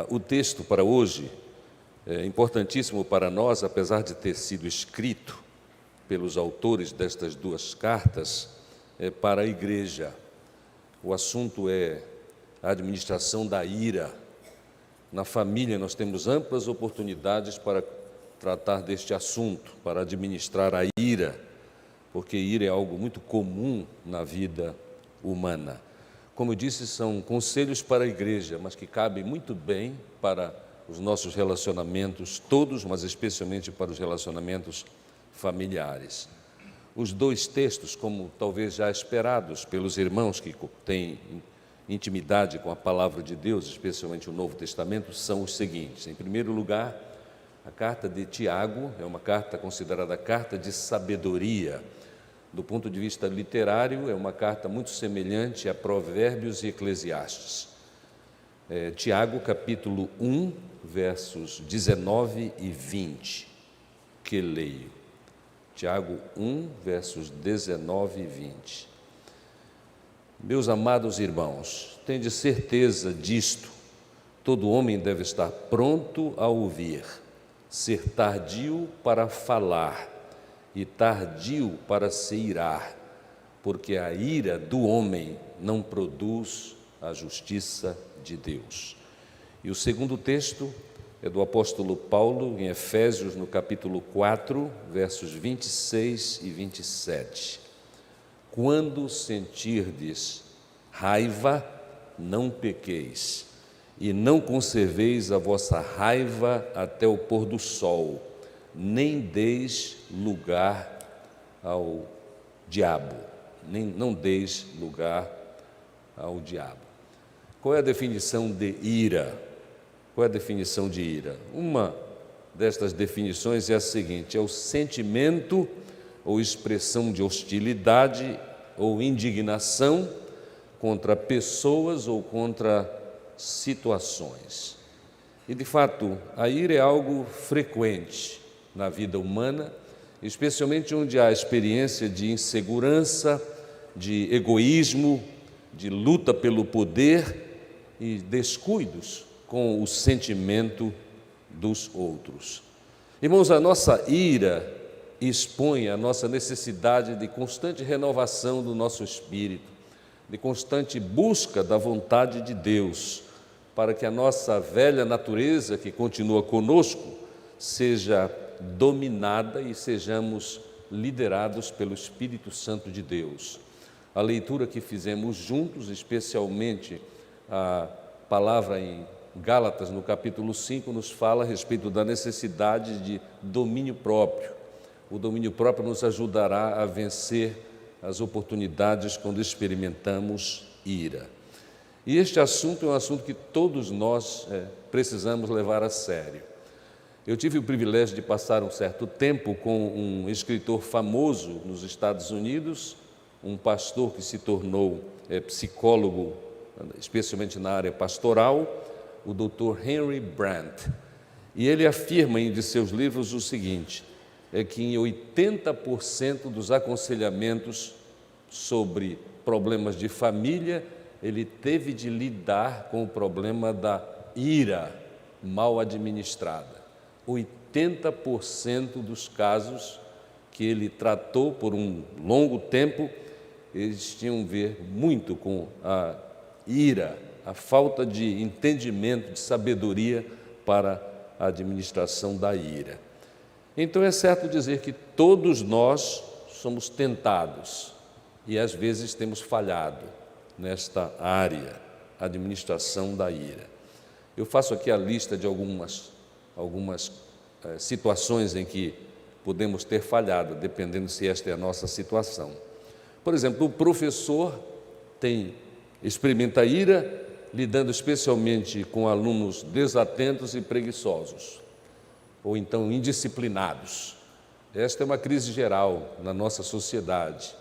O texto para hoje é importantíssimo para nós, apesar de ter sido escrito pelos autores destas duas cartas, para a igreja. O assunto é a administração da ira. Na família nós temos amplas oportunidades para tratar deste assunto, para administrar a ira, porque ira é algo muito comum na vida humana. Como eu disse, são conselhos para a igreja, mas que cabem muito bem para os nossos relacionamentos todos, mas especialmente para os relacionamentos familiares. Os dois textos, como talvez já esperados pelos irmãos que têm intimidade com a palavra de Deus, especialmente o Novo Testamento, são os seguintes. Em primeiro lugar, a carta de Tiago é uma carta considerada carta de sabedoria. Do ponto de vista literário, é uma carta muito semelhante a Provérbios e Eclesiastes. Tiago, capítulo 1, versos 19 e 20, que leio. Tiago 1, versos 19 e 20. Meus amados irmãos, tende certeza disto: todo homem deve estar pronto a ouvir, ser tardio para falar e tardio para se irar, porque a ira do homem não produz a justiça de Deus. E o segundo texto é do apóstolo Paulo, em Efésios, no capítulo 4, versos 26 e 27. Quando sentirdes raiva, não pequeis, e não conserveis a vossa raiva até o pôr do sol, nem deis lugar ao diabo, não deis lugar ao diabo. Qual é a definição de ira? Qual é a definição de ira? Uma destas definições é a seguinte: é o sentimento ou expressão de hostilidade ou indignação contra pessoas ou contra situações. E, de fato, a ira é algo frequente na vida humana, especialmente onde há experiência de insegurança, de egoísmo, de luta pelo poder e descuidos com o sentimento dos outros. Irmãos, a nossa ira expõe a nossa necessidade de constante renovação do nosso espírito, de constante busca da vontade de Deus, para que a nossa velha natureza, que continua conosco, seja dominada e sejamos liderados pelo Espírito Santo de Deus. A leitura que fizemos juntos, especialmente a palavra em Gálatas, no capítulo 5, nos fala a respeito da necessidade de domínio próprio. O domínio próprio nos ajudará a vencer as oportunidades quando experimentamos ira. E este assunto é um assunto que todos nós precisamos levar a sério. Eu tive o privilégio de passar um certo tempo com um escritor famoso nos Estados Unidos, um pastor que se tornou psicólogo, especialmente na área pastoral, o Dr. Henry Brandt. E ele afirma em um de seus livros o seguinte: é que em 80% dos aconselhamentos sobre problemas de família, ele teve de lidar com o problema da ira mal administrada. 80% dos casos que ele tratou por um longo tempo, eles tinham a ver muito com a ira, a falta de entendimento, de sabedoria para a administração da ira. Então é certo dizer que todos nós somos tentados e às vezes temos falhado nesta área, administração da ira. Eu faço aqui a lista de algumas situações em que podemos ter falhado, dependendo se esta é a nossa situação. Por exemplo, o professor experimenta ira lidando especialmente com alunos desatentos e preguiçosos, ou então indisciplinados. Esta é uma crise geral na nossa sociedade.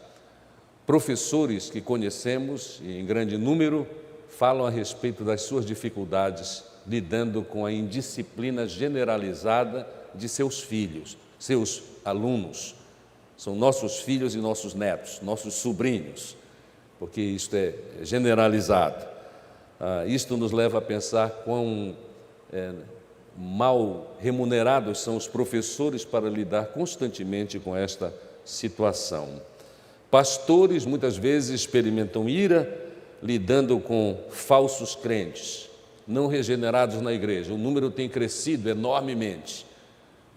Professores que conhecemos, e em grande número, falam a respeito das suas dificuldades lidando com a indisciplina generalizada de seus filhos, seus alunos. São nossos filhos e nossos netos, nossos sobrinhos, porque isto é generalizado. Isto nos leva a pensar quão mal remunerados são os professores para lidar constantemente com esta situação. Pastores muitas vezes experimentam ira lidando com falsos crentes, não regenerados na igreja. O número tem crescido enormemente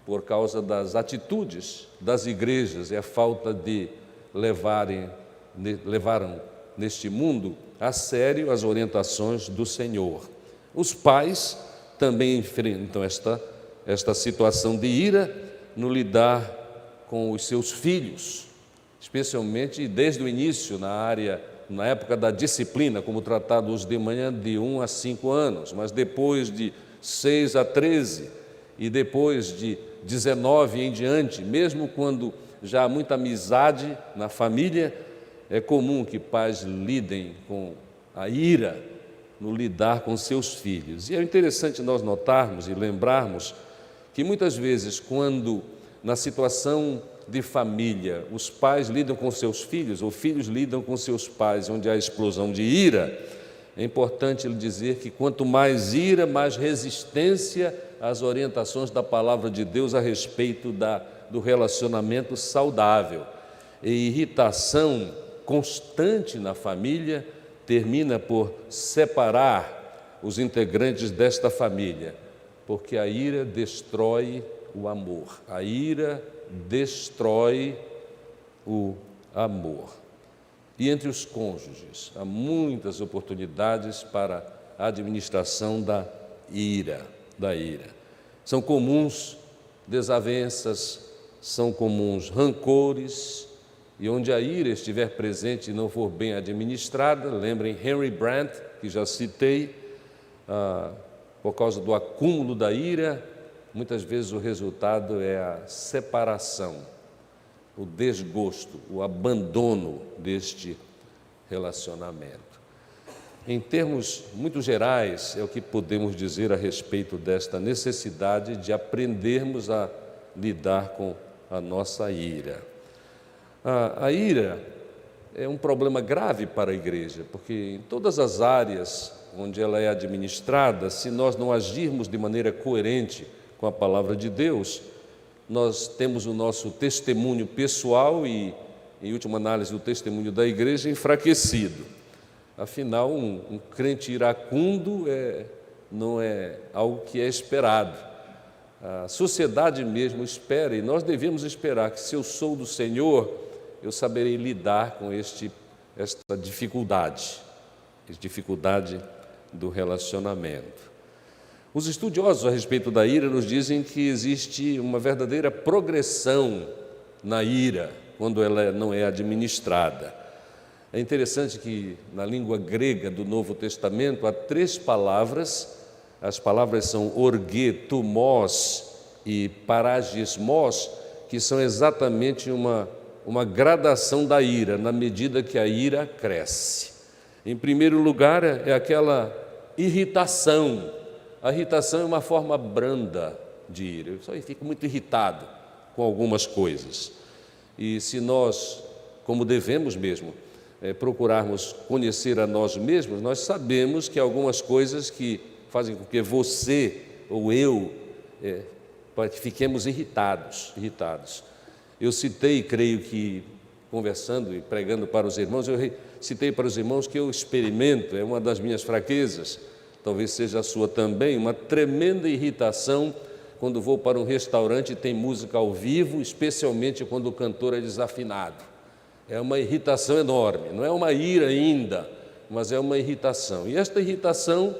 por causa das atitudes das igrejas e a falta de levaram neste mundo a sério as orientações do Senhor. Os pais também enfrentam esta situação de ira no lidar com os seus filhos, especialmente desde o início na época da disciplina, como tratados de manhã de 1 a 5 anos, mas depois de 6 a 13 e depois de 19 em diante, mesmo quando já há muita amizade na família, é comum que pais lidem com a ira no lidar com seus filhos. E é interessante nós notarmos e lembrarmos que muitas vezes, quando na situação de família os pais lidam com seus filhos, ou filhos lidam com seus pais, onde há explosão de ira, é importante lhe dizer que quanto mais ira, mais resistência às orientações da palavra de Deus a respeito do relacionamento saudável. E irritação constante na família termina por separar os integrantes desta família, porque a ira destrói o amor. A ira destrói o amor. E entre os cônjuges, há muitas oportunidades para a administração da ira. São comuns desavenças, são comuns rancores, e onde a ira estiver presente e não for bem administrada, lembrem Henry Brandt, que já citei, por causa do acúmulo da ira, muitas vezes o resultado é a separação, o desgosto, o abandono deste relacionamento. Em termos muito gerais, é o que podemos dizer a respeito desta necessidade de aprendermos a lidar com a nossa ira. A ira é um problema grave para a igreja, porque em todas as áreas onde ela é administrada, se nós não agirmos de maneira coerente com a palavra de Deus, nós temos o nosso testemunho pessoal e, em última análise, o testemunho da igreja enfraquecido. Afinal, um crente iracundo não é algo que é esperado. A sociedade mesmo espera, e nós devemos esperar que, se eu sou do Senhor, eu saberei lidar com esta dificuldade do relacionamento. Os estudiosos a respeito da ira nos dizem que existe uma verdadeira progressão na ira quando ela não é administrada. É interessante que na língua grega do Novo Testamento há 3 palavras, as palavras são orgetumos e paragismos, que são exatamente uma gradação da ira, na medida que a ira cresce. Em primeiro lugar, é aquela irritação. A irritação é uma forma branda de ira. Eu só fico muito irritado com algumas coisas. E se nós, como devemos mesmo, procurarmos conhecer a nós mesmos, nós sabemos que algumas coisas que fazem com que você ou eu fiquemos irritados. Eu citei, creio que, conversando e pregando para os irmãos, eu citei para os irmãos que eu experimento, é uma das minhas fraquezas, talvez seja a sua também, uma tremenda irritação quando vou para um restaurante e tem música ao vivo, especialmente quando o cantor é desafinado. É uma irritação enorme, não é uma ira ainda, mas é uma irritação. E esta irritação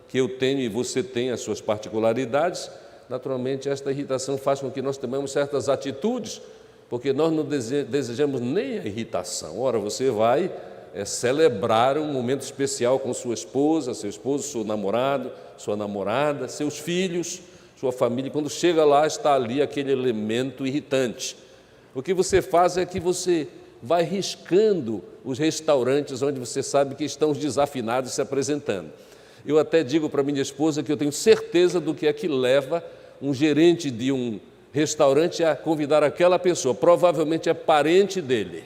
que eu tenho e você tem as suas particularidades, naturalmente esta irritação faz com que nós tomemos certas atitudes, porque nós não desejamos nem a irritação. Ora, você vai celebrar um momento especial com sua esposa, seu esposo, seu namorado, sua namorada, seus filhos, sua família. Quando chega lá, está ali aquele elemento irritante. O que você faz é que você vai riscando os restaurantes onde você sabe que estão os desafinados se apresentando. Eu até digo para minha esposa que eu tenho certeza do que é que leva um gerente de um restaurante a convidar aquela pessoa, provavelmente é parente dele.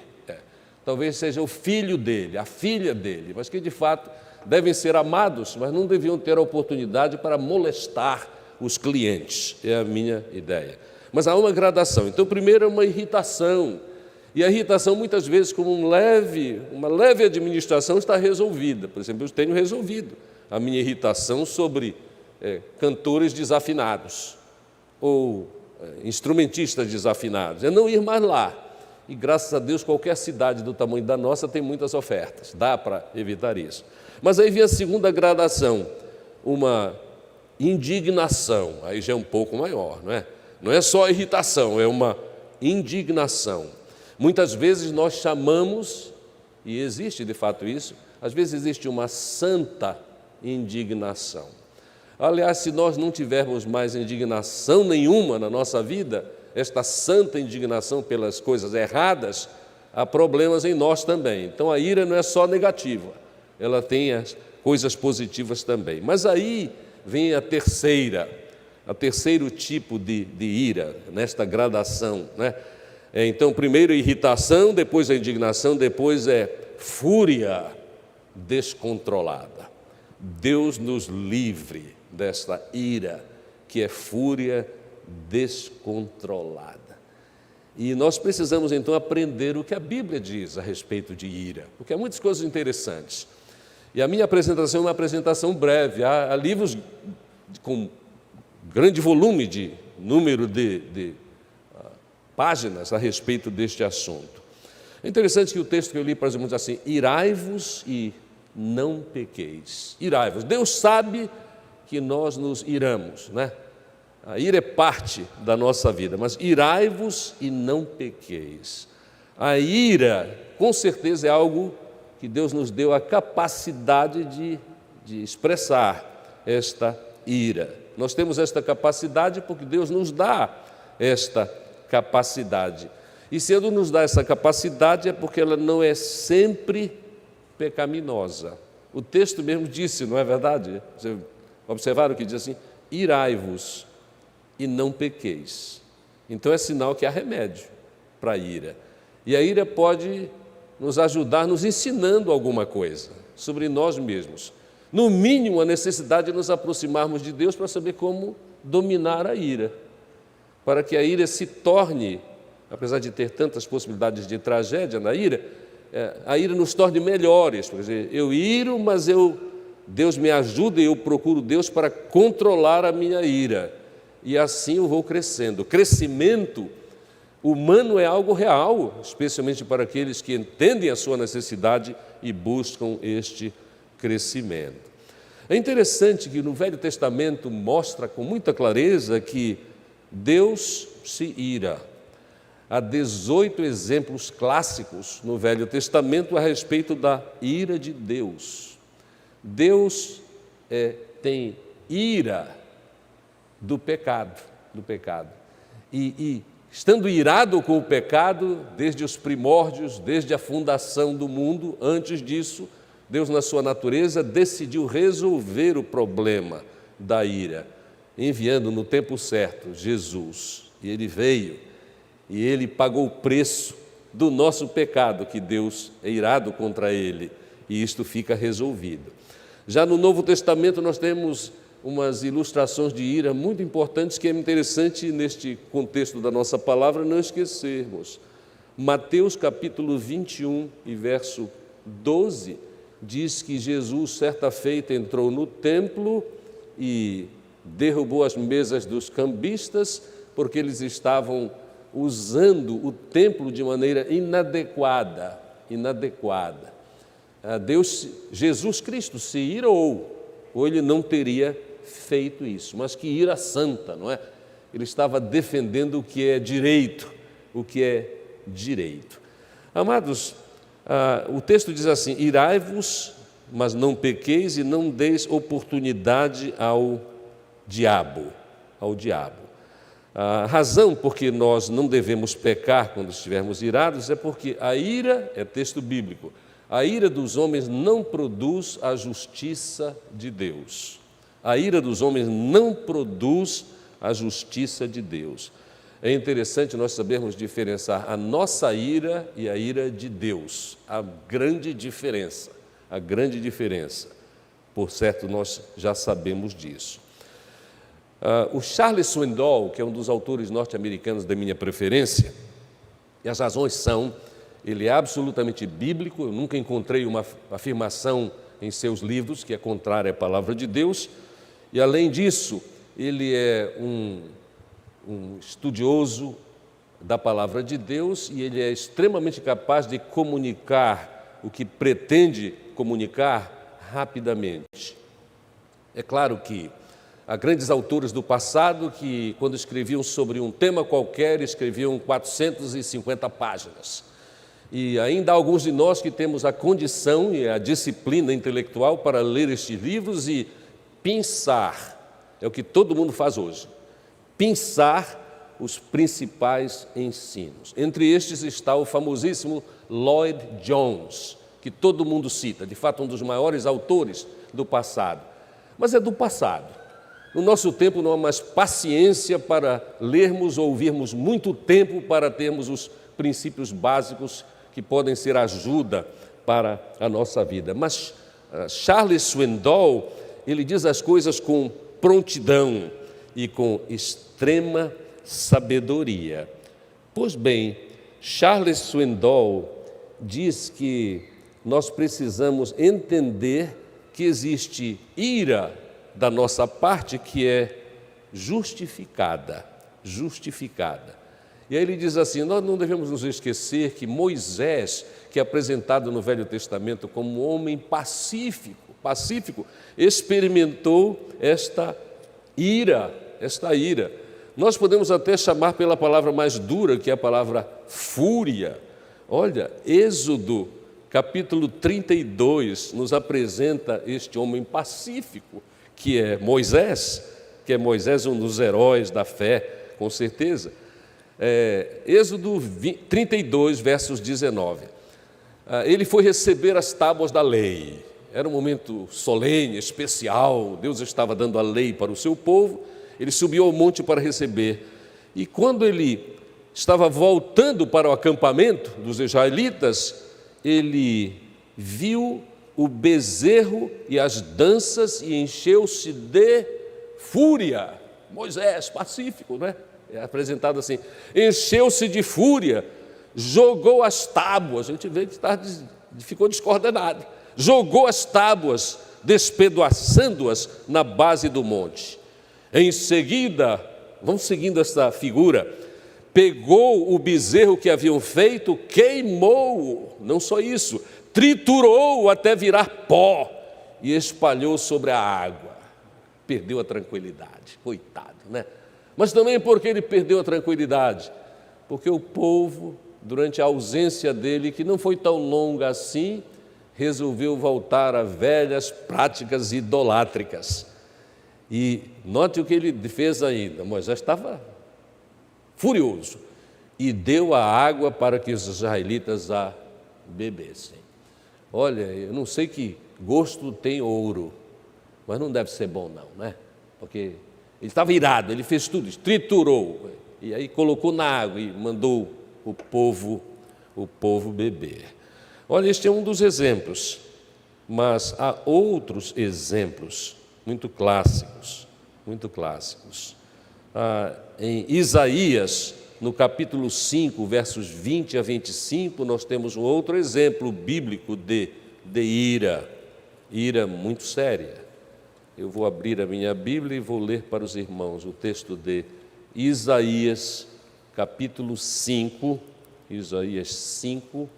talvez seja o filho dele, a filha dele, mas que de fato devem ser amados, mas não deviam ter a oportunidade para molestar os clientes, é a minha ideia. Mas há uma gradação. Então, primeiro é uma irritação, e a irritação muitas vezes como uma leve administração está resolvida. Por exemplo, eu tenho resolvido a minha irritação sobre cantores desafinados ou instrumentistas desafinados, é não ir mais lá. E graças a Deus qualquer cidade do tamanho da nossa tem muitas ofertas, dá para evitar isso. Mas aí vem a segunda gradação, uma indignação, aí já é um pouco maior, não é? Não é só irritação, é uma indignação. Muitas vezes nós chamamos, e existe de fato isso, às vezes existe uma santa indignação. Aliás, se nós não tivermos mais indignação nenhuma na nossa vida, esta santa indignação pelas coisas erradas, há problemas em nós também. Então a ira não é só negativa, ela tem as coisas positivas também. Mas aí vem o terceiro tipo de ira, nesta gradação, né? Então, primeiro irritação, depois a indignação, depois fúria descontrolada. Deus nos livre desta ira, que é fúria descontrolada. E nós precisamos, então, aprender o que a Bíblia diz a respeito de ira, porque há muitas coisas interessantes. E a minha apresentação é uma apresentação breve, há livros com grande volume de número de páginas a respeito deste assunto. É interessante que o texto que eu li, por exemplo, diz assim: irai-vos e não pequeis. Irai-vos. Deus sabe que nós nos iramos, né? A ira é parte da nossa vida, mas irai-vos e não pequeis. A ira, com certeza, é algo que Deus nos deu a capacidade de expressar esta ira. Nós temos esta capacidade porque Deus nos dá esta capacidade. E se Ele nos dá essa capacidade é porque ela não é sempre pecaminosa. O texto mesmo disse, não é verdade? Vocês observaram que diz assim: irai-vos e não pequeis. Então é sinal que há remédio para a ira. E a ira pode nos ajudar nos ensinando alguma coisa sobre nós mesmos. No mínimo, a necessidade de nos aproximarmos de Deus para saber como dominar a ira, para que a ira se torne, apesar de ter tantas possibilidades de tragédia na ira, a ira nos torne melhores. Por exemplo, eu iro, mas Deus me ajuda e eu procuro Deus para controlar a minha ira. E assim eu vou crescendo. O crescimento humano é algo real, especialmente para aqueles que entendem a sua necessidade e buscam este crescimento. É interessante que no Velho Testamento mostra com muita clareza que Deus se ira. Há 18 exemplos clássicos no Velho Testamento a respeito da ira de Deus. Deus tem ira do pecado. E estando irado com o pecado, desde os primórdios, desde a fundação do mundo, antes disso, Deus, na sua natureza, decidiu resolver o problema da ira, enviando no tempo certo Jesus. E Ele veio, e Ele pagou o preço do nosso pecado, que Deus é irado contra Ele, e isto fica resolvido. Já no Novo Testamento nós temos umas ilustrações de ira muito importantes que é interessante neste contexto da nossa palavra não esquecermos. Mateus capítulo 21 e verso 12 diz que Jesus certa feita entrou no templo e derrubou as mesas dos cambistas porque eles estavam usando o templo de maneira inadequada. Jesus Cristo se irou, ou Ele não teria feito isso, mas que ira santa, não é? Ele estava defendendo o que é direito, Amados, o texto diz assim: irai-vos, mas não pequeis e não deis oportunidade ao diabo. A razão por que nós não devemos pecar quando estivermos irados é porque a ira, é texto bíblico, a ira dos homens não produz a justiça de Deus. A ira dos homens não produz a justiça de Deus. é interessante nós sabermos diferenciar a nossa ira e a ira de Deus. A grande diferença. Por certo, nós já sabemos disso. O Charles Swindoll, que é um dos autores norte-americanos da minha preferência, e as razões são, ele é absolutamente bíblico, eu nunca encontrei uma afirmação em seus livros que é contrária à palavra de Deus, e além disso, ele é um estudioso da palavra de Deus e ele é extremamente capaz de comunicar o que pretende comunicar rapidamente. É claro que há grandes autores do passado que, quando escreviam sobre um tema qualquer, escreviam 450 páginas. E ainda há alguns de nós que temos a condição e a disciplina intelectual para ler estes livros e pensar, é o que todo mundo faz hoje, pensar os principais ensinos. Entre estes está o famosíssimo Lloyd Jones, que todo mundo cita, de fato um dos maiores autores do passado. Mas é do passado. No nosso tempo não há mais paciência para lermos ou ouvirmos muito tempo para termos os princípios básicos que podem ser ajuda para a nossa vida. Mas Charles Swindoll, ele diz as coisas com prontidão e com extrema sabedoria. Pois bem, Charles Swindoll diz que nós precisamos entender que existe ira da nossa parte que é justificada. E aí ele diz assim, nós não devemos nos esquecer que Moisés, que é apresentado no Velho Testamento como um homem pacífico, experimentou esta ira. Nós podemos até chamar pela palavra mais dura, que é a palavra fúria. Olha, Êxodo, capítulo 32, nos apresenta este homem pacífico, que é Moisés, um dos heróis da fé, com certeza. Êxodo 32, versos 19. Ele foi receber as tábuas da lei. Era um momento solene, especial, Deus estava dando a lei para o seu povo, ele subiu ao monte para receber. E quando ele estava voltando para o acampamento dos israelitas, ele viu o bezerro e as danças e encheu-se de fúria. Moisés, pacífico, né? É apresentado assim, encheu-se de fúria, jogou as tábuas, a gente vê que ficou descoordenado, jogou as tábuas, despedaçando-as na base do monte. Em seguida, vamos seguindo essa figura, pegou o bezerro que haviam feito, queimou-o, não só isso, triturou-o até virar pó e espalhou sobre a água. Perdeu a tranquilidade, coitado, né? Mas também porque ele perdeu a tranquilidade, porque o povo, durante a ausência dele, que não foi tão longa assim, resolveu voltar a velhas práticas idolátricas. E note o que ele fez ainda, Moisés estava furioso e deu a água para que os israelitas a bebessem. Olha, eu não sei que gosto tem ouro, mas não deve ser bom não, né? Porque ele estava irado, ele fez tudo isso, triturou, e aí colocou na água e mandou o povo beber. Olha, este é um dos exemplos, mas há outros exemplos muito clássicos. Em Isaías, no capítulo 5, versos 20 a 25, nós temos um outro exemplo bíblico de ira muito séria. Eu vou abrir a minha Bíblia e vou ler para os irmãos o texto de Isaías, capítulo 5, Isaías 5,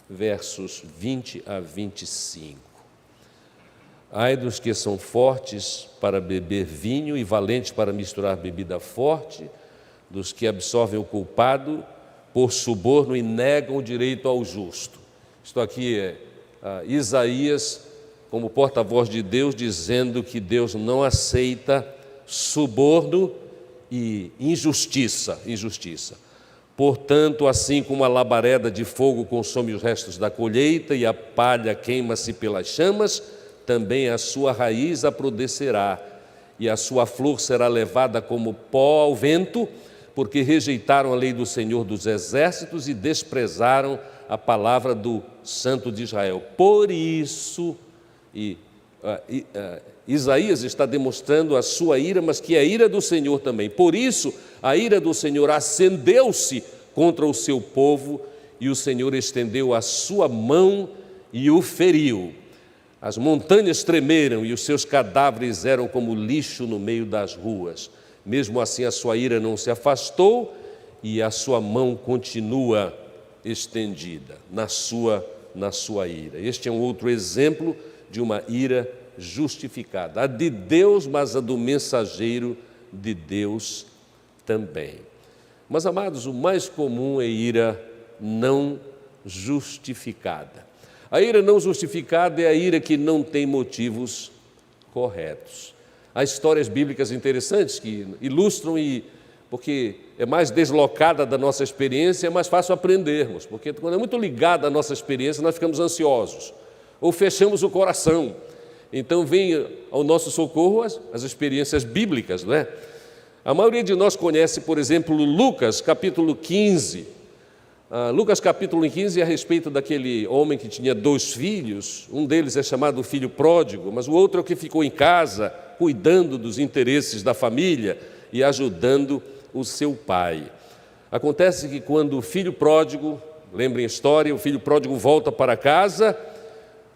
versos 20 a 25. Ai dos que são fortes para beber vinho e valentes para misturar bebida forte, dos que absorvem o culpado por suborno e negam o direito ao justo. Isto aqui é Isaías, como porta-voz de Deus, dizendo que Deus não aceita suborno e injustiça. Portanto, assim como a labareda de fogo consome os restos da colheita e a palha queima-se pelas chamas, também a sua raiz apodrecerá e a sua flor será levada como pó ao vento, porque rejeitaram a lei do Senhor dos Exércitos e desprezaram a palavra do Santo de Israel. Por isso, Isaías está demonstrando a sua ira, mas que é a ira do Senhor também. Por isso, a ira do Senhor acendeu-se contra o seu povo, e o Senhor estendeu a sua mão e o feriu. As montanhas tremeram e os seus cadáveres eram como lixo no meio das ruas. Mesmo assim, a sua ira não se afastou e a sua mão continua estendida na sua ira. Este é um outro exemplo de uma ira justificada. A de Deus, mas a do mensageiro de Deus também. Mas, amados, o mais comum é ira não justificada. A ira não justificada é a ira que não tem motivos corretos. Há histórias bíblicas interessantes que ilustram, porque é mais deslocada da nossa experiência, é mais fácil aprendermos, porque quando é muito ligada à nossa experiência, nós ficamos ansiosos, ou fechamos o coração. Então, vem ao nosso socorro as experiências bíblicas, não é? A maioria de nós conhece, por exemplo, Lucas, capítulo 15. Lucas capítulo 15 é a respeito daquele homem que tinha 2 filhos, um deles é chamado filho pródigo, mas o outro é o que ficou em casa, cuidando dos interesses da família e ajudando o seu pai. Acontece que quando o filho pródigo, lembrem a história, o filho pródigo volta para casa,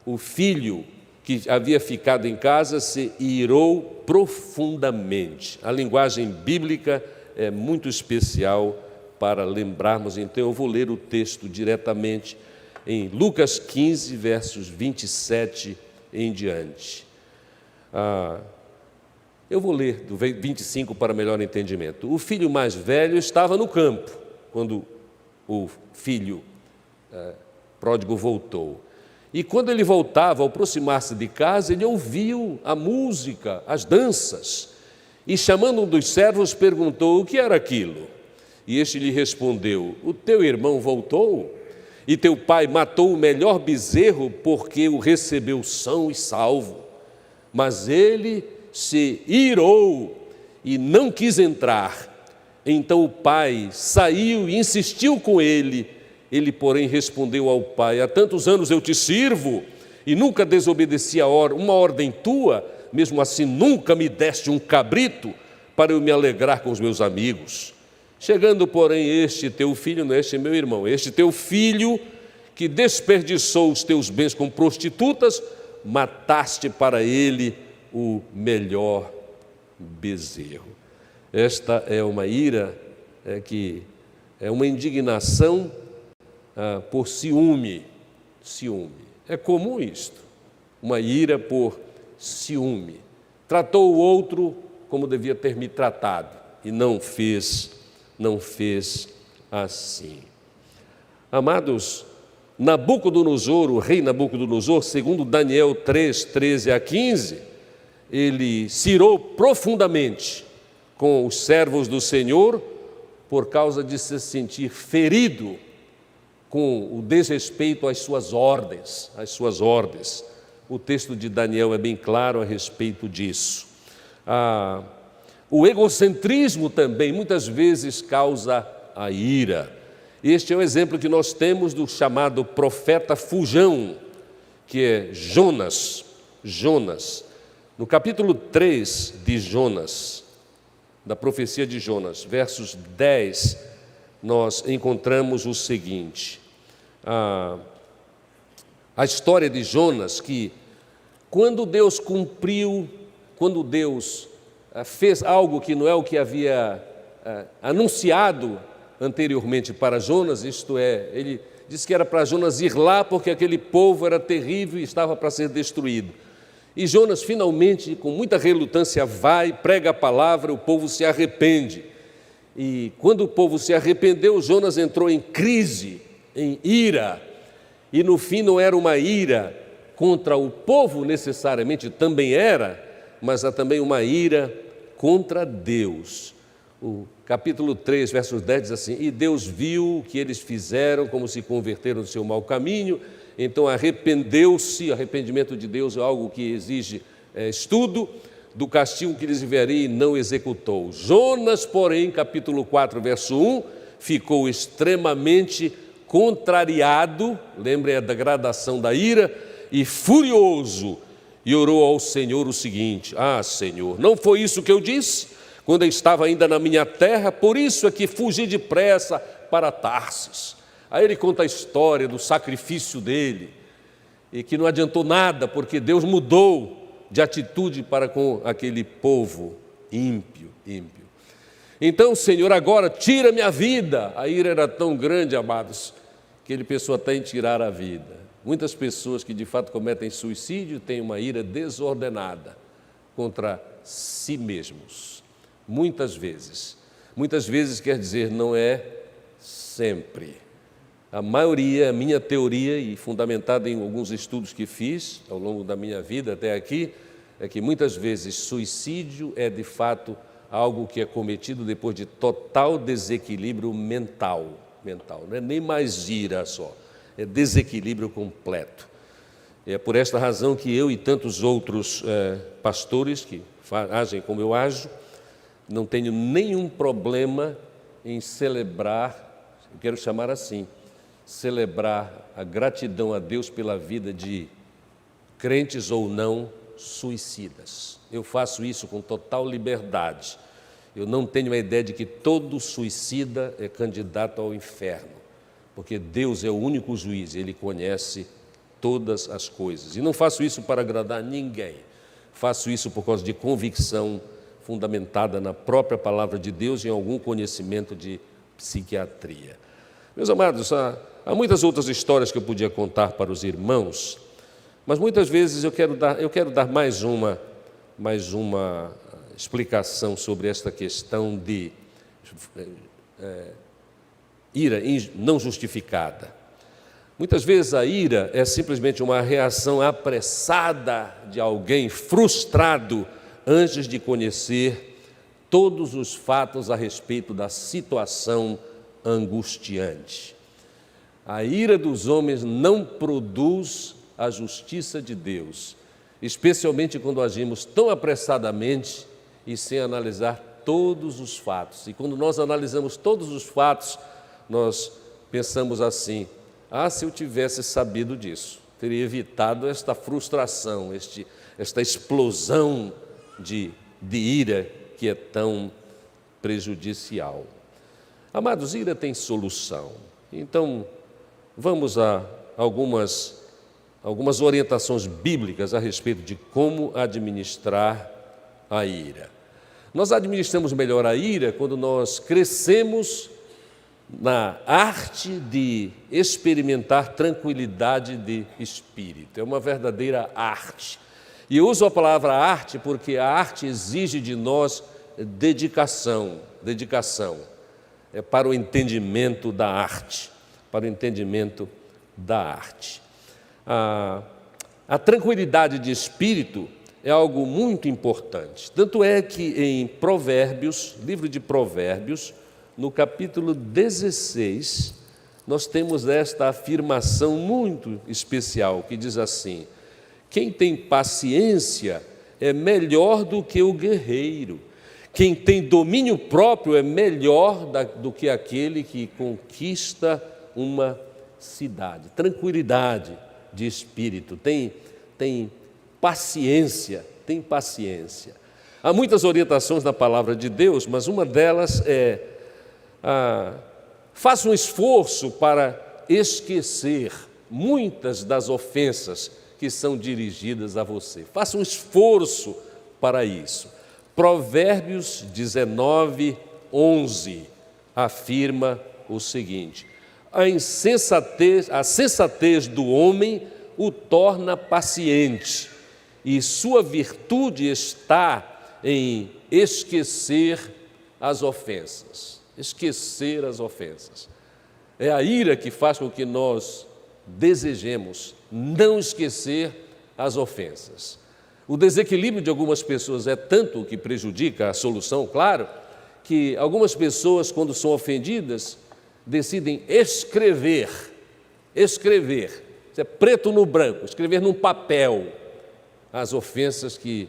o filho que havia ficado em casa se irou profundamente. A linguagem bíblica é muito especial para lembrarmos, então eu vou ler o texto diretamente em Lucas 15, versos 27 em diante. Eu vou ler do 25 para melhor entendimento. O filho mais velho estava no campo, quando o filho pródigo voltou. E quando ele voltava, ao aproximar-se de casa, ele ouviu a música, as danças, e chamando um dos servos, perguntou o que era aquilo. E este lhe respondeu: o teu irmão voltou, e teu pai matou o melhor bezerro, porque o recebeu são e salvo. Mas ele se irou e não quis entrar. Então o pai saiu e insistiu com ele. Ele, porém, respondeu ao pai: há tantos anos eu te sirvo e nunca desobedeci a uma ordem tua, mesmo assim nunca me deste um cabrito para eu me alegrar com os meus amigos. Chegando, porém, este teu filho, não este meu irmão, este teu filho que desperdiçou os teus bens com prostitutas, mataste para ele o melhor bezerro. Esta é uma ira, que é uma indignação por ciúme. É comum isto, uma ira por ciúme. Tratou o outro como devia ter me tratado e não fez assim. Amados, Nabucodonosor, o rei Nabucodonosor, segundo Daniel 3, 13 a 15, ele se irou profundamente com os servos do Senhor por causa de se sentir ferido com o desrespeito às suas ordens. O texto de Daniel é bem claro a respeito disso. O egocentrismo também muitas vezes causa a ira. Este é o exemplo que nós temos do chamado profeta fujão, que é Jonas. No capítulo 3 de Jonas, da profecia de Jonas, versos 10, nós encontramos o seguinte: a história de Jonas, que quando Deus fez algo que não é o que havia anunciado anteriormente para Jonas, isto é, ele disse que era para Jonas ir lá porque aquele povo era terrível e estava para ser destruído. E Jonas finalmente, com muita relutância, vai, prega a palavra, o povo se arrepende. E quando o povo se arrependeu, Jonas entrou em crise, em ira. E no fim não era uma ira contra o povo necessariamente, também era, mas há também uma ira contra Deus. O capítulo 3, versos 10 diz assim: e Deus viu o que eles fizeram, como se converteram do seu mau caminho, então arrependeu-se. Arrependimento de Deus é algo que exige estudo. do castigo que lhes enviaria e não executou. Jonas, porém, capítulo 4, verso 1, ficou extremamente contrariado, lembrem a degradação da ira, e furioso, e orou ao Senhor o seguinte: ah, Senhor, não foi isso que eu disse quando eu estava ainda na minha terra? Por isso é que fugi depressa para Tarsis. Aí ele conta a história do sacrifício dele, e que não adiantou nada, porque Deus mudou de atitude para com aquele povo ímpio. Então, Senhor, agora tira minha vida. A ira era tão grande, amados, que ele pensou até em tirar a vida. Muitas pessoas que de fato cometem suicídio têm uma ira desordenada contra si mesmos. Muitas vezes quer dizer, não é sempre. A maioria, a minha teoria, e fundamentada em alguns estudos que fiz ao longo da minha vida até aqui, é que muitas vezes suicídio é de fato algo que é cometido depois de total desequilíbrio mental. Não é nem mais ira só, é desequilíbrio completo. É por esta razão que eu e tantos outros pastores que agem como eu ajo, não tenho nenhum problema em celebrar, eu quero chamar assim, celebrar a gratidão a Deus pela vida de crentes ou não suicidas. Eu faço isso com total liberdade. Eu não tenho a ideia de que todo suicida é candidato ao inferno, porque Deus é o único juiz, Ele conhece todas as coisas. E não faço isso para agradar ninguém, faço isso por causa de convicção fundamentada na própria palavra de Deus e em algum conhecimento de psiquiatria. Meus amados, há muitas outras histórias que eu podia contar para os irmãos, mas muitas vezes eu quero dar mais uma explicação sobre esta questão de ira não justificada. Muitas vezes a ira é simplesmente uma reação apressada de alguém frustrado antes de conhecer todos os fatos a respeito da situação angustiante. A ira dos homens não produz a justiça de Deus, especialmente quando agimos tão apressadamente e sem analisar todos os fatos. E quando nós analisamos todos os fatos, nós pensamos assim: ah, se eu tivesse sabido disso, teria evitado esta frustração, esta explosão de ira que é tão prejudicial. Amados, ira tem solução. Então, vamos a algumas orientações bíblicas a respeito de como administrar a ira. Nós administramos melhor a ira quando nós crescemos na arte de experimentar tranquilidade de espírito. É uma verdadeira arte. E eu uso a palavra arte porque a arte exige de nós dedicação para o entendimento da arte, A tranquilidade de espírito é algo muito importante. Tanto é que em Provérbios, livro de Provérbios, no capítulo 16, nós temos esta afirmação muito especial, que diz assim: quem tem paciência é melhor do que o guerreiro. Quem tem domínio próprio é melhor do que aquele que conquista uma cidade. Tranquilidade de espírito, tem paciência. Há muitas orientações na palavra de Deus, mas uma delas é: faça um esforço para esquecer muitas das ofensas que são dirigidas a você. Faça um esforço para isso. Provérbios 19, 11 afirma o seguinte: a sensatez do homem o torna paciente, e sua virtude está em esquecer as ofensas. Esquecer as ofensas. É a ira que faz com que nós desejemos não esquecer as ofensas. O desequilíbrio de algumas pessoas é tanto que prejudica a solução, claro, que algumas pessoas, quando são ofendidas, decidem escrever, isso é preto no branco, escrever num papel as ofensas que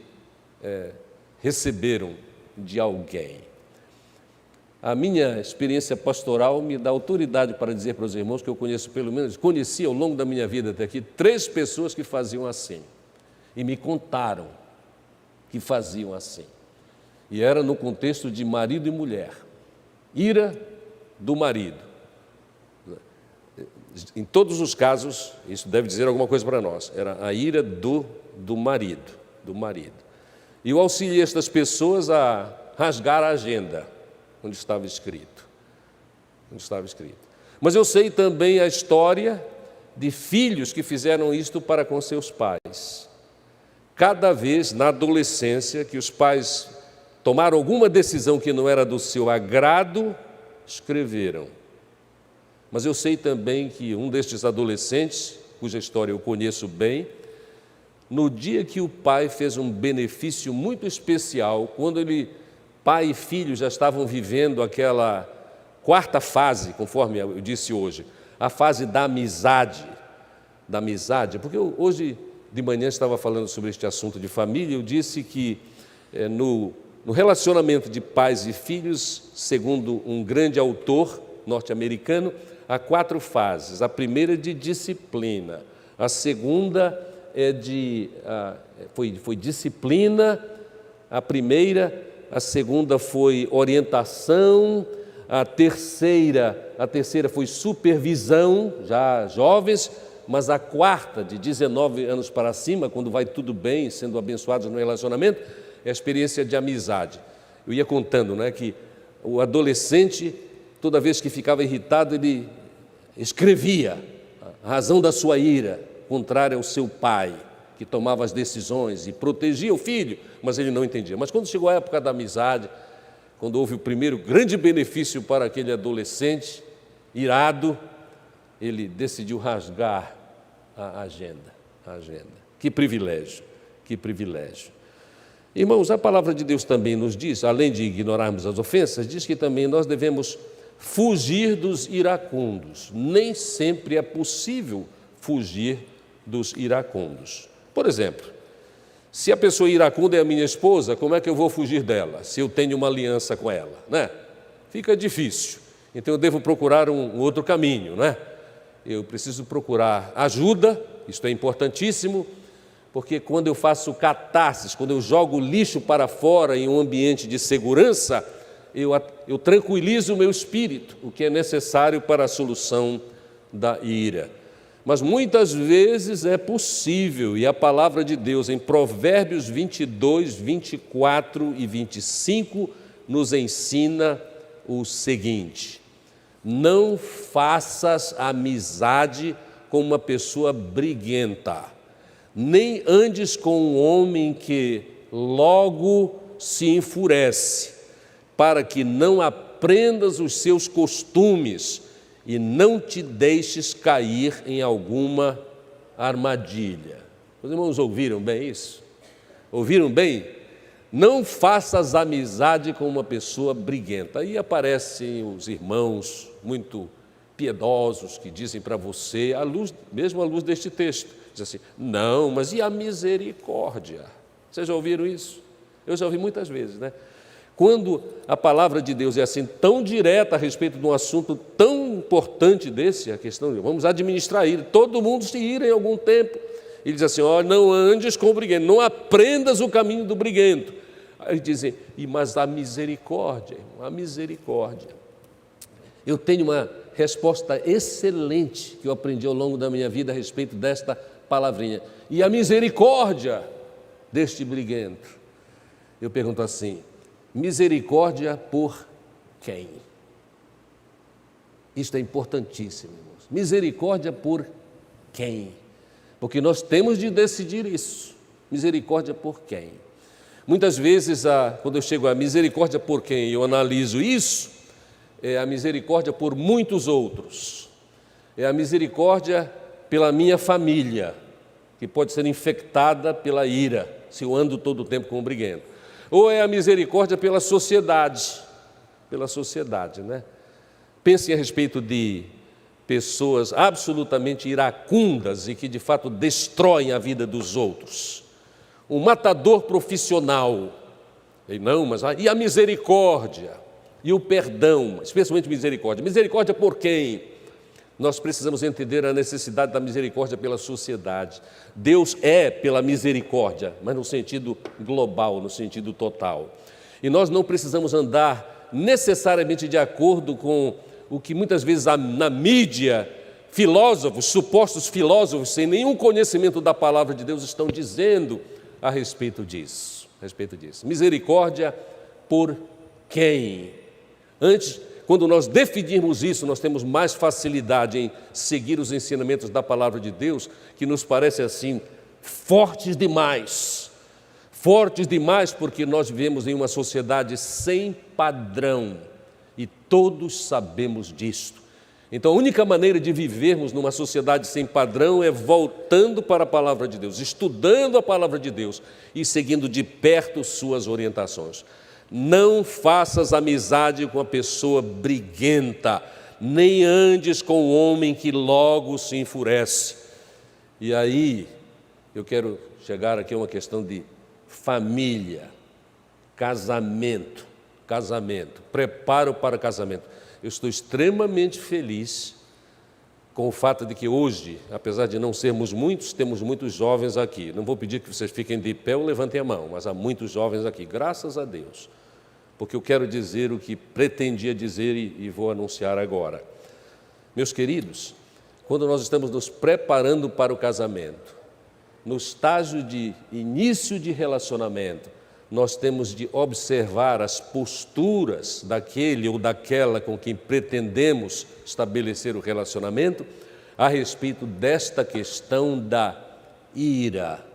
receberam de alguém. A minha experiência pastoral me dá autoridade para dizer para os irmãos que eu conheço, pelo menos, conheci ao longo da minha vida até aqui, 3 pessoas que faziam assim. E me contaram que faziam assim. E era no contexto de marido e mulher. Ira do marido. Em todos os casos, isso deve dizer alguma coisa para nós, era a ira do marido. E eu auxiliei estas pessoas a rasgar a agenda, onde estava escrito. Mas eu sei também a história de filhos que fizeram isto para com seus pais. Cada vez na adolescência que os pais tomaram alguma decisão que não era do seu agrado, escreveram. Mas eu sei também que um destes adolescentes, cuja história eu conheço bem, no dia que o pai fez um benefício muito especial, quando pai e filho já estavam vivendo aquela 4ª fase, conforme eu disse hoje, a fase da amizade, porque hoje de manhã estava falando sobre este assunto de família, eu disse que no relacionamento de pais e filhos, segundo um grande autor norte-americano, há 4 fases. A primeira é de disciplina, a segunda foi disciplina, a primeira, a segunda foi orientação, a terceira foi supervisão, já jovens, mas a 4ª, de 19 anos para cima, quando vai tudo bem, sendo abençoados no relacionamento, é a experiência de amizade. Eu ia contando, que o adolescente, toda vez que ficava irritado, ele escrevia a razão da sua ira, contrária ao seu pai, que tomava as decisões e protegia o filho, mas ele não entendia. Mas quando chegou a época da amizade, quando houve o primeiro grande benefício para aquele adolescente irado, ele decidiu rasgar a agenda. Que privilégio. Irmãos, a palavra de Deus também nos diz, além de ignorarmos as ofensas, diz que também nós devemos fugir dos iracundos. Nem sempre é possível fugir dos iracundos. Por exemplo, se a pessoa iracunda é a minha esposa, como é que eu vou fugir dela, se eu tenho uma aliança com ela, Fica difícil. Então eu devo procurar um outro caminho, Eu preciso procurar ajuda, isto é importantíssimo, porque quando eu faço catarses, quando eu jogo lixo para fora em um ambiente de segurança, eu tranquilizo o meu espírito, o que é necessário para a solução da ira. Mas muitas vezes é possível, e a palavra de Deus em Provérbios 22, 24 e 25 nos ensina o seguinte: não faças amizade com uma pessoa briguenta, nem andes com um homem que logo se enfurece, para que não aprendas os seus costumes e não te deixes cair em alguma armadilha. Os irmãos ouviram bem isso? Ouviram bem? Não faças amizade com uma pessoa briguenta. Aí aparecem os irmãos muito piedosos que dizem para você, mesmo à luz deste texto, diz assim, não, mas e a misericórdia? Vocês já ouviram isso? Eu já ouvi muitas vezes, Quando a palavra de Deus é assim tão direta a respeito de um assunto tão importante desse, a questão de vamos administrar a ira, todo mundo se ira em algum tempo. Ele diz assim, não andes com o briguento, não aprendas o caminho do briguento. Aí dizem, mas a misericórdia, a misericórdia. Eu tenho uma resposta excelente que eu aprendi ao longo da minha vida a respeito desta palavrinha. E a misericórdia deste briguento? Eu pergunto assim, misericórdia por quem? Isto é importantíssimo, irmãos. Misericórdia por quem? Porque nós temos de decidir isso. Misericórdia por quem? Muitas vezes, quando eu chego a misericórdia por quem eu analiso isso, é a misericórdia por muitos outros. É a misericórdia pela minha família, que pode ser infectada pela ira, se eu ando todo o tempo com o briguento. Ou é a misericórdia pela sociedade, Pensem a respeito de pessoas absolutamente iracundas e que de fato destroem a vida dos outros. Um matador profissional, E não, mas e a misericórdia? E o perdão, especialmente misericórdia. Misericórdia por quem? Nós precisamos entender a necessidade da misericórdia pela sociedade. Deus é pela misericórdia, mas no sentido global, no sentido total. E nós não precisamos andar necessariamente de acordo com o que muitas vezes na mídia, filósofos, supostos filósofos, sem nenhum conhecimento da palavra de Deus, estão dizendo a respeito disso. Misericórdia por quem? Antes, quando nós definirmos isso, nós temos mais facilidade em seguir os ensinamentos da palavra de Deus, que nos parecem assim, fortes demais porque nós vivemos em uma sociedade sem padrão e todos sabemos disto. Então, a única maneira de vivermos numa sociedade sem padrão é voltando para a palavra de Deus, estudando a palavra de Deus e seguindo de perto suas orientações. Não faças amizade com a pessoa briguenta, nem andes com o homem que logo se enfurece. E aí, eu quero chegar aqui a uma questão de família, casamento, preparo para o casamento. Eu estou extremamente feliz com o fato de que hoje, apesar de não sermos muitos, temos muitos jovens aqui. Não vou pedir que vocês fiquem de pé ou levantem a mão, mas há muitos jovens aqui, graças a Deus. Porque eu quero dizer o que pretendia dizer e vou anunciar agora. Meus queridos, quando nós estamos nos preparando para o casamento, no estágio de início de relacionamento, nós temos de observar as posturas daquele ou daquela com quem pretendemos estabelecer o relacionamento a respeito desta questão da ira.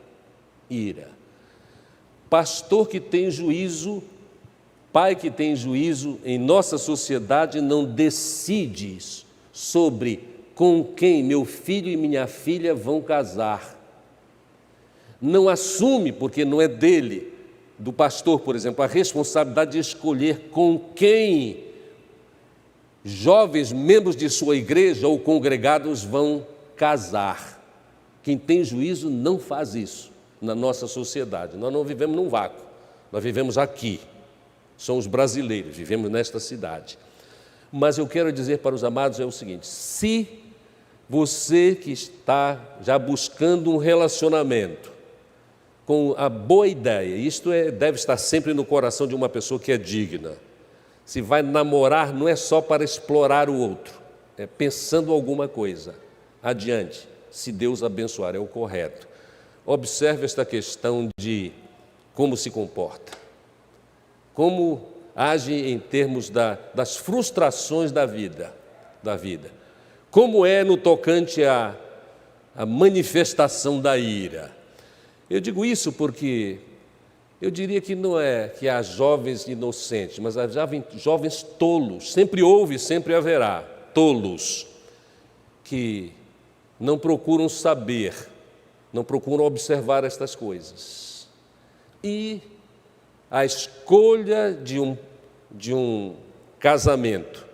Pastor que tem juízo, pai que tem juízo em nossa sociedade não decide sobre com quem meu filho e minha filha vão casar. Não assume, porque não é dele, do pastor, por exemplo, a responsabilidade de escolher com quem jovens membros de sua igreja ou congregados vão casar. Quem tem juízo não faz isso na nossa sociedade. Nós não vivemos num vácuo, nós vivemos aqui. Somos brasileiros, vivemos nesta cidade. Mas eu quero dizer para os amados é o seguinte: se você que está já buscando um relacionamento com a boa ideia, isto deve estar sempre no coração de uma pessoa que é digna. Se vai namorar, não é só para explorar o outro, é pensando alguma coisa. Adiante, se Deus abençoar, é o correto. Observe esta questão de como se comporta, como age em termos das frustrações da vida, como é no tocante à manifestação da ira. Eu digo isso porque eu diria que não é que há jovens inocentes, mas há jovens tolos. Sempre houve e sempre haverá tolos que não procuram saber, não procuram observar estas coisas. E a escolha de um casamento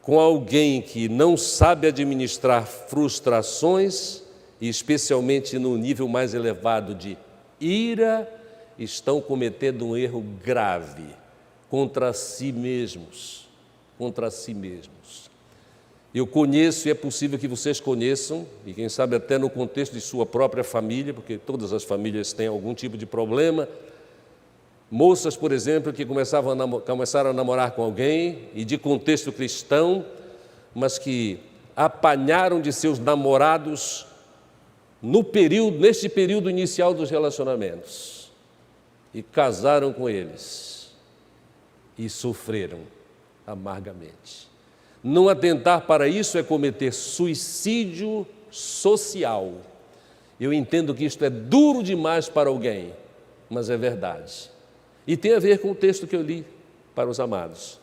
com alguém que não sabe administrar frustrações, e especialmente no nível mais elevado de ira, estão cometendo um erro grave contra si mesmos. Eu conheço, e é possível que vocês conheçam, e quem sabe até no contexto de sua própria família, porque todas as famílias têm algum tipo de problema, moças, por exemplo, que começaram a namorar com alguém, e de contexto cristão, mas que apanharam de seus namorados neste período inicial dos relacionamentos, e casaram com eles, e sofreram amargamente. Não atentar para isso é cometer suicídio social. Eu entendo que isto é duro demais para alguém, mas é verdade. E tem a ver com o texto que eu li para os amados.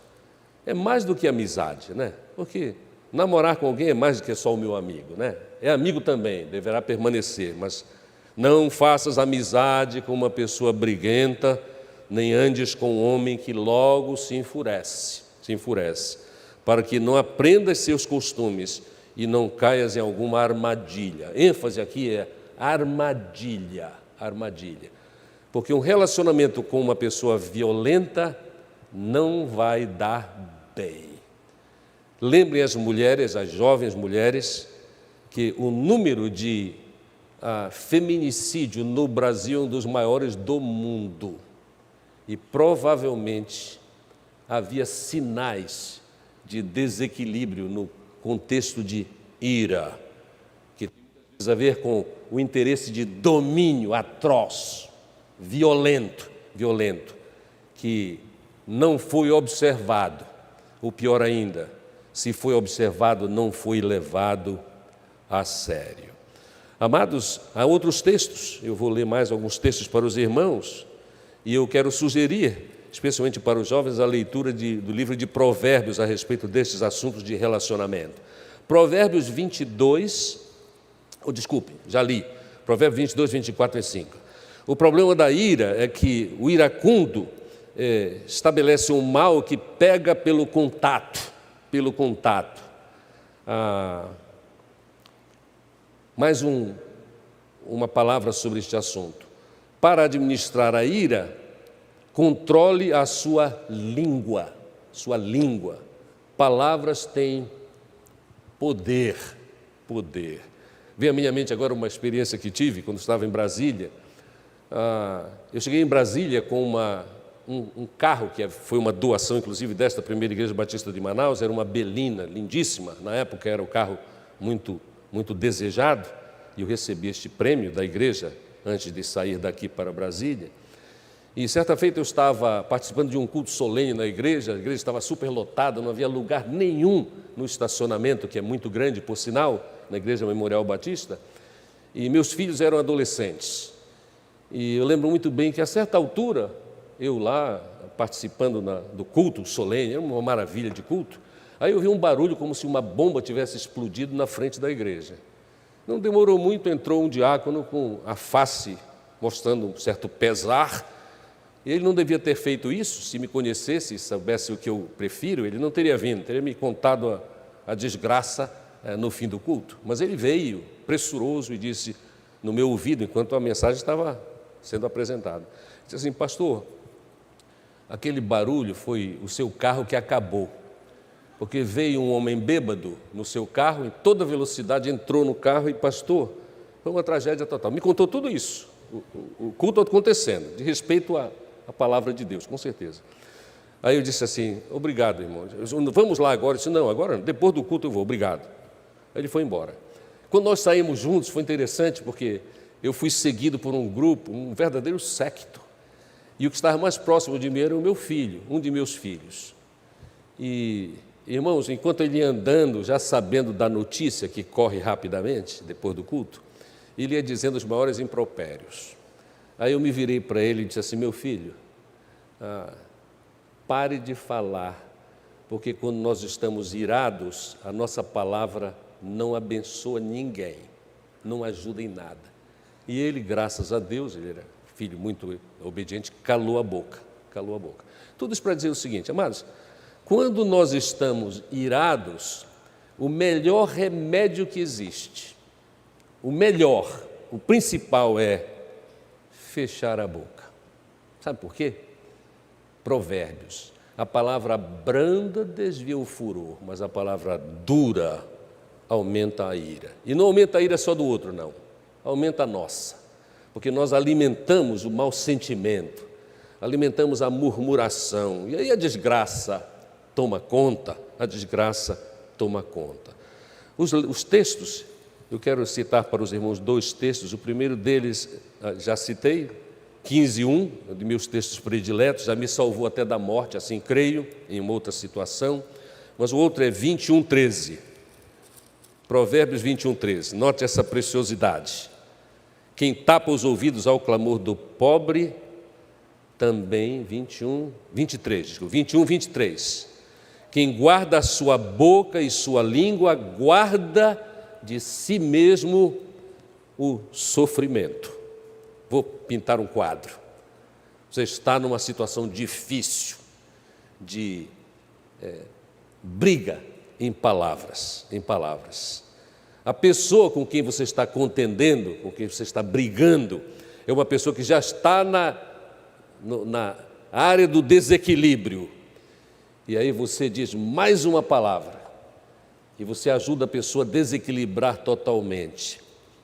É mais do que amizade, né? Porque namorar com alguém é mais do que só o meu amigo, né? É amigo também, deverá permanecer, mas não faças amizade com uma pessoa briguenta, nem andes com um homem que logo se enfurece, para que não aprendas seus costumes e não caias em alguma armadilha. ênfase aqui é armadilha. Porque um relacionamento com uma pessoa violenta não vai dar bem. Lembrem as mulheres, as jovens mulheres, que o número de feminicídio no Brasil é um dos maiores do mundo. E provavelmente havia sinais de desequilíbrio no contexto de ira, que tem a ver com o interesse de domínio atroz, violento, que não foi observado. O pior ainda, se foi observado, não foi levado a sério. Amados, há outros textos, eu vou ler mais alguns textos para os irmãos, e eu quero sugerir, especialmente para os jovens, a leitura do livro de Provérbios a respeito destes assuntos de relacionamento. Provérbios 22, já li, Provérbios 22, 24 e 5. O problema da ira é que o iracundo estabelece um mal que pega pelo contato. Mais uma palavra sobre este assunto. Para administrar a ira, controle a sua língua. Palavras têm poder. Vem à minha mente agora uma experiência que tive quando estava em Brasília. Eu cheguei em Brasília com um carro que foi uma doação, inclusive, desta primeira igreja batista de Manaus. Era uma Belina, lindíssima. Na época era o carro muito desejado. E eu recebi este prêmio da igreja antes de sair daqui para Brasília. E certa feita eu estava participando de um culto solene na igreja. A igreja estava superlotada, não havia lugar nenhum no estacionamento, que é muito grande, por sinal, na Igreja Memorial Batista. E meus filhos eram adolescentes. E eu lembro muito bem que, a certa altura, eu lá, participando do culto solene, era uma maravilha de culto, aí eu vi um barulho como se uma bomba tivesse explodido na frente da igreja. Não demorou muito, entrou um diácono com a face mostrando um certo pesar. Ele não devia ter feito isso. Se me conhecesse e soubesse o que eu prefiro, ele não teria vindo, teria me contado a desgraça no fim do culto. Mas ele veio, pressuroso, e disse no meu ouvido, enquanto a mensagem estava sendo apresentada, disse assim: pastor, aquele barulho foi o seu carro que acabou, porque veio um homem bêbado no seu carro, em toda velocidade entrou no carro e, pastor, foi uma tragédia total. Me contou tudo isso, o culto acontecendo, de respeito à palavra de Deus, com certeza. Aí eu disse assim: obrigado, irmão. Vamos lá agora? Eu disse: não, agora, depois do culto eu vou, obrigado. Aí ele foi embora. Quando nós saímos juntos, foi interessante, porque eu fui seguido por um grupo, um verdadeiro séquito. E o que estava mais próximo de mim era o meu filho, um de meus filhos. E, irmãos, enquanto ele ia andando, já sabendo da notícia que corre rapidamente, depois do culto, ele ia dizendo os maiores impropérios. Aí eu me virei para ele e disse assim: meu filho, pare de falar, porque quando nós estamos irados, a nossa palavra não abençoa ninguém, não ajuda em nada. E ele, graças a Deus, ele era filho muito obediente, calou a boca. Tudo isso para dizer o seguinte, amados: quando nós estamos irados, o melhor remédio que existe, o principal é fechar a boca. Sabe por quê? Provérbios: a palavra branda desvia o furor, mas a palavra dura aumenta a ira. E não aumenta a ira só do outro, não. Aumenta a nossa, porque nós alimentamos o mau sentimento, alimentamos a murmuração, e aí a desgraça toma conta. Os textos, eu quero citar para os irmãos 2 textos. O primeiro deles, já citei, 15:1, de meus textos prediletos, já me salvou até da morte, assim creio, em uma outra situação. Mas o outro é 21:13, Provérbios 21:13, note essa preciosidade: quem tapa os ouvidos ao clamor do pobre, também, 21:23, quem guarda a sua boca e sua língua, guarda de si mesmo o sofrimento. Vou pintar um quadro. Você está numa situação difícil, de briga em palavras. A pessoa com quem você está contendendo, com quem você está brigando, é uma pessoa que já está na área do desequilíbrio. E aí você diz mais uma palavra, e você ajuda a pessoa a desequilibrar totalmente.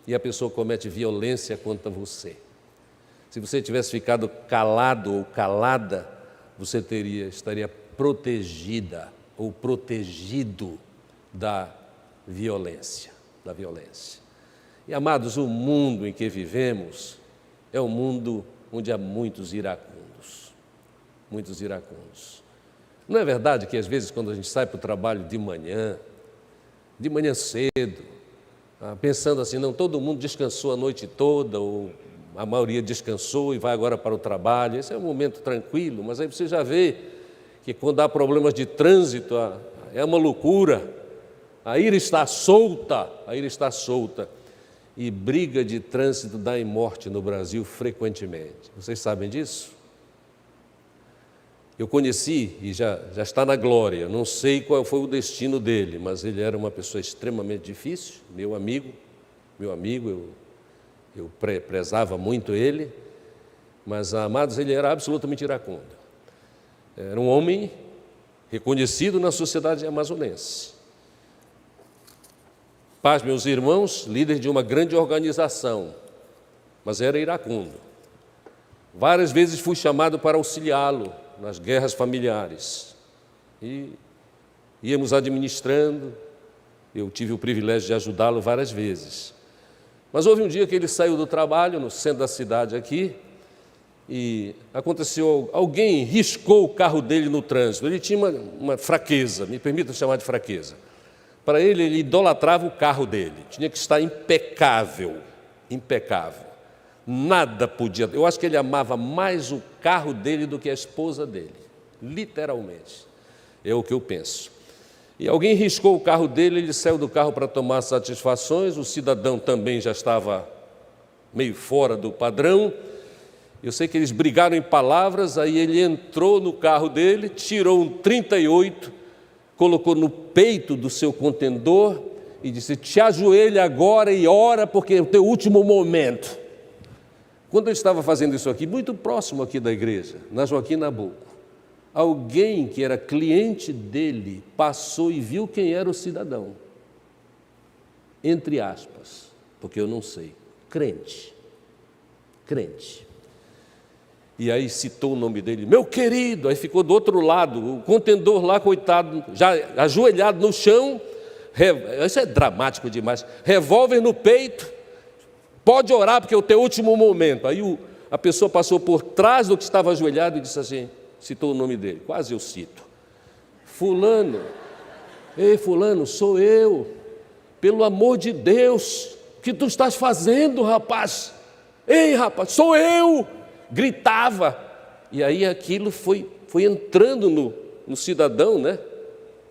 E a pessoa comete violência contra você. Se você tivesse ficado calado ou calada, você estaria protegida ou protegido da violência. E, amados, o mundo em que vivemos é um mundo onde há muitos iracundos. Não é verdade que, às vezes, quando a gente sai para o trabalho de manhã cedo, pensando assim, não, todo mundo descansou a noite toda, ou a maioria descansou e vai agora para o trabalho, esse é um momento tranquilo, mas aí você já vê que quando há problemas de trânsito, é uma loucura, a ira está solta, e briga de trânsito dá em morte no Brasil frequentemente. Vocês sabem disso? Eu conheci, e já está na glória, não sei qual foi o destino dele, mas ele era uma pessoa extremamente difícil, meu amigo, eu prezava muito ele, mas, amados, ele era absolutamente iracundo. Era um homem reconhecido na sociedade amazonense. Paz, meus irmãos, líder de uma grande organização, mas era iracundo. Várias vezes fui chamado para auxiliá-lo nas guerras familiares. E íamos administrando, eu tive o privilégio de ajudá-lo várias vezes. Mas houve um dia que ele saiu do trabalho, no centro da cidade aqui, e aconteceu, alguém riscou o carro dele no trânsito. Ele tinha uma fraqueza, me permita chamar de fraqueza. Para ele idolatrava o carro dele, tinha que estar impecável. Nada podia, eu acho que ele amava mais o carro dele do que a esposa dele, literalmente, é o que eu penso. E alguém riscou o carro dele, ele saiu do carro para tomar satisfações, o cidadão também já estava meio fora do padrão, eu sei que eles brigaram em palavras, aí ele entrou no carro dele, tirou um 38, colocou no peito do seu contendor e disse, te ajoelha agora e ora porque é o teu último momento. Quando eu estava fazendo isso aqui, muito próximo aqui da igreja, na Joaquim Nabuco, alguém que era cliente dele passou e viu quem era o cidadão. Entre aspas, porque eu não sei. Crente. E aí citou o nome dele, meu querido, aí ficou do outro lado, o contendor lá, coitado, já ajoelhado no chão, isso é dramático demais, revólver no peito, pode orar porque é o teu último momento. Aí a pessoa passou por trás do que estava ajoelhado e disse assim, citou o nome dele, quase eu cito, fulano, ei fulano, sou eu, pelo amor de Deus, o que tu estás fazendo, rapaz? Ei rapaz, sou eu, gritava, e aí aquilo foi entrando no cidadão, né,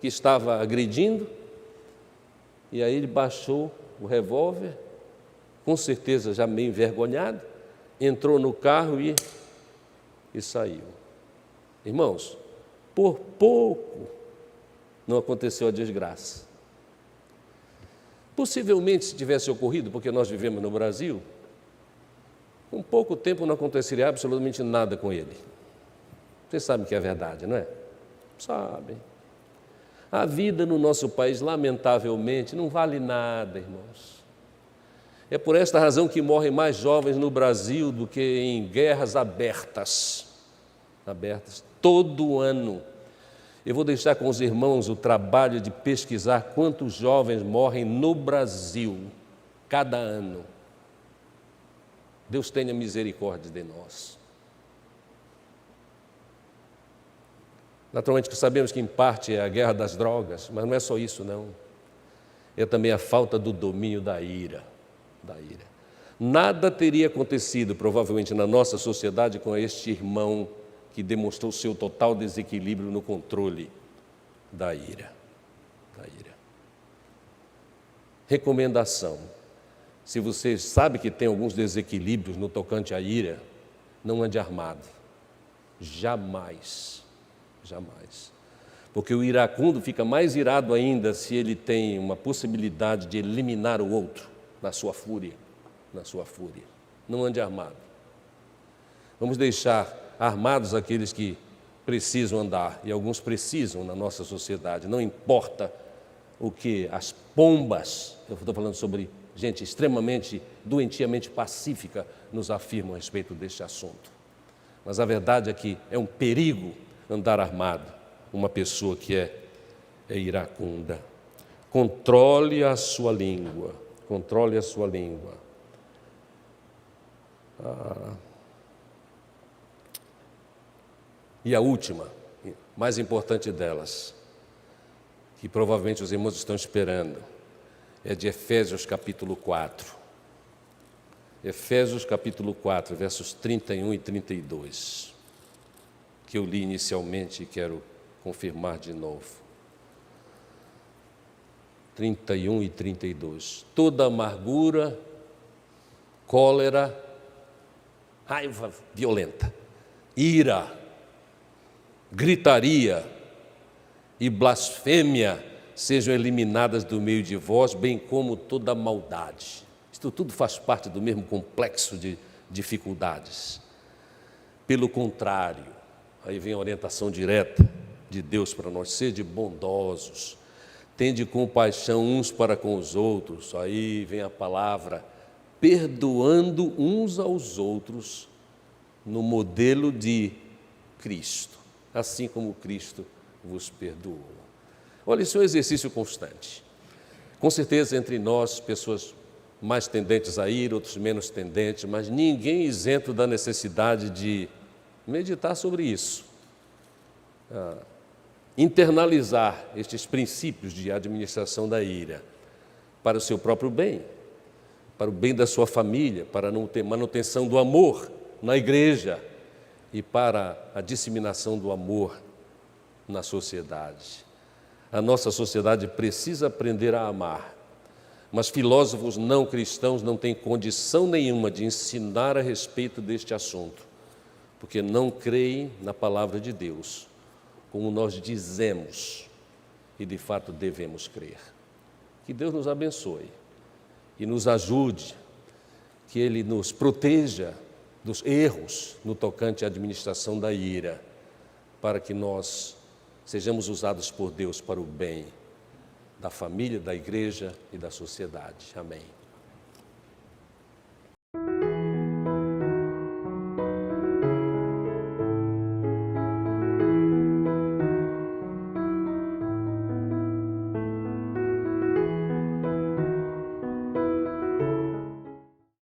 que estava agredindo, e aí ele baixou o revólver, com certeza já meio envergonhado, entrou no carro e saiu. Irmãos, por pouco não aconteceu a desgraça. Possivelmente, se tivesse ocorrido, porque nós vivemos no Brasil, com pouco tempo não aconteceria absolutamente nada com ele. Vocês sabem que é verdade, não é? Sabem. A vida no nosso país, lamentavelmente, não vale nada, irmãos. É por esta razão que morrem mais jovens no Brasil do que em guerras abertas, todo ano. Eu vou deixar com os irmãos o trabalho de pesquisar quantos jovens morrem no Brasil cada ano. Deus tenha misericórdia de nós. Naturalmente que sabemos que em parte é a guerra das drogas, mas não é só isso não. É também a falta do domínio da ira. Nada teria acontecido provavelmente na nossa sociedade com este irmão que demonstrou seu total desequilíbrio no controle da ira. Recomendação: se você sabe que tem alguns desequilíbrios no tocante à ira, não ande armado. Jamais. Porque o iracundo fica mais irado ainda se ele tem uma possibilidade de eliminar o outro na sua fúria. Não ande armado. Vamos deixar armados aqueles que precisam andar, e alguns precisam na nossa sociedade. Não importa o que as pombas, eu estou falando sobre gente extremamente, doentiamente pacífica, nos afirmam a respeito deste assunto. Mas a verdade é que é um perigo andar armado, uma pessoa que é iracunda. Controle a sua língua, controle a sua língua. E a última, mais importante delas, que provavelmente os irmãos estão esperando, é de Efésios capítulo 4. Efésios capítulo 4, versos 31 e 32, que eu li inicialmente e quero confirmar de novo. 31 e 32. Toda amargura, cólera, raiva violenta, ira, gritaria e blasfêmia sejam eliminadas do meio de vós, bem como toda maldade. Isto tudo faz parte do mesmo complexo de dificuldades. Pelo contrário, aí vem a orientação direta de Deus para nós: sede bondosos, tende compaixão uns para com os outros. Aí vem a palavra, perdoando uns aos outros no modelo de Cristo, assim como Cristo vos perdoou. Olha, isso é um exercício constante. Com certeza, entre nós, pessoas mais tendentes a ir, outros menos tendentes, mas ninguém isento da necessidade de meditar sobre isso. Internalizar estes princípios de administração da ira para o seu próprio bem, para o bem da sua família, para a manutenção do amor na igreja e para a disseminação do amor na sociedade. A nossa sociedade precisa aprender a amar, mas filósofos não cristãos não têm condição nenhuma de ensinar a respeito deste assunto, porque não creem na palavra de Deus, como nós dizemos e de fato devemos crer. Que Deus nos abençoe e nos ajude, que Ele nos proteja dos erros no tocante à administração da ira, para que nós sejamos usados por Deus para o bem da família, da igreja e da sociedade. Amém.